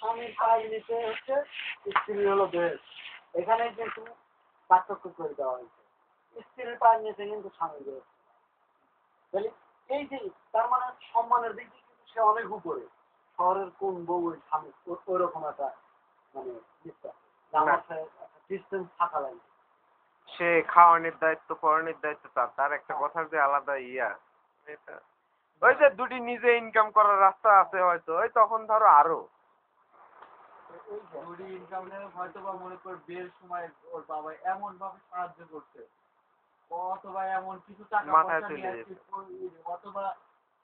স্বামীর পায়ের নিচে হচ্ছে স্ত্রী হলো বেশ। এখানে কিন্তু পার্থক্য করে দেওয়া হয়েছে। স্ত্রীর পায়ের নিচে কিন্তু স্বামী বেশ। তাহলে এই যে তার মানে সম্মানের দিক দিয়ে কিন্তু সে অনেক উপরে। শহরের কোন বউ ওই স্বামী ওইরকম একটা মানে আমার সাথে একটা ডিস্টেন্স থাকা লাগে। সে খাওয়ানোর দায়িত্ব পড়ানোর দায়িত্ব তার একটা কথার যে আলাদা ইয়া এটা ওই যে দুটি নিজে ইনকাম করার রাস্তা আছে হয়তো ওই তখন ধরো আরো দুটি ইনকাম নেই হয়তো বা মনে কর বিয়ের সময় ওর বাবা এমন ভাবে সাহায্য করছে অথবা এমন কিছু টাকা মাথায় পয়সা চলে নিয়ে যেত। অথবা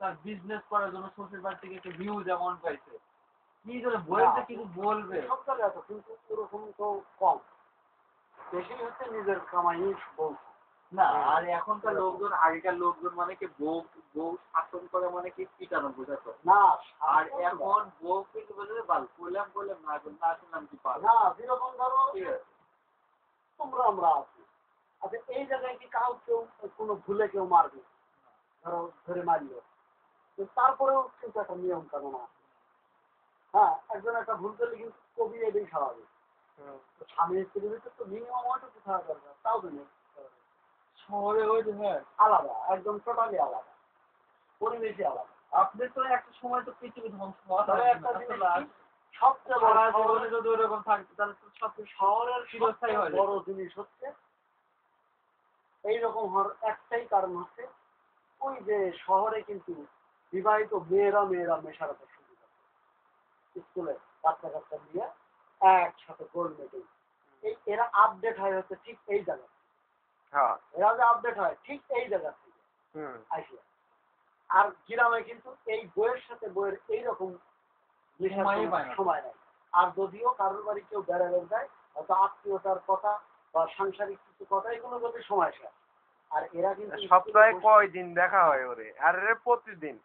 তার বিজনেস করার জন্য শ্বশুর বাড়ি থেকে একটু ভিউ যেমন পাইছে কি করে বলতে কিছু বলবে সব জায়গায় তো কিন্তু ওরকম তো কম। বেশি হচ্ছে নিজের কামাই বউ। না আর এখনকার লোকজন আগেকার লোকজন মানে কি বউ বউ শাসন করে মানে কি পিটানো বোঝাতো না আর এখন বউ কিন্তু বলে বাল বললাম বললাম না এখন না শুনলাম কি পারবো না যেরকম ধরো তোমরা আমরা আছি। আচ্ছা এই জায়গায় কি কেউ কোনো ভুলে কেউ মারবে ধরো ধরে মারলো তারপরেও কিন্তু একটা নিয়ম কানুন আছে। হ্যাঁ একজন একটা ভুল করলে কিন্তু কবি এটাই স্বাভাবিক। স্বামী স্ত্রীর ভিতরে তো মিনিমাম ওইটুকু থাকা দরকার তাও তো নেই। শহরে ওই যে হ্যাঁ আলাদা একদম টোটালি আলাদা পরিবেশই আলাদা। আপনি তো একটা সময় তো পৃথিবী ধ্বংস হওয়া একটা জিনিস সবচেয়ে বড় জীবনে যদি ওরকম থাকতো তাহলে তো সব শহরের চিরস্থায়ী হয়ে বড় জিনিস হচ্ছে এইরকম হওয়ার একটাই কারণ হচ্ছে ওই যে শহরে কিন্তু বিবাহিত মেয়েরা মেশার একটা সুবিধা স্কুলে বাচ্চা কাচ্চা নিয়ে একসাথে গোল মিটিং এরা আপডেট হয় হচ্ছে ঠিক এই জায়গা এরা যে আপডেট হয় ঠিক এই জায়গা থেকে আসিয়া। আর গ্রামে কিন্তু এই বইয়ের সাথে বইয়ের এইরকম সময় নাই। আর যদিও কারোর বাড়ি কেউ বেড়াবেন যায় হয়তো আত্মীয়তার কথা বা সাংসারিক কিছু কথা এগুলো যদি সময় শেষ। আর এরা কিন্তু সপ্তাহে কয়দিন দেখা হয় ওরে আর প্রতিদিন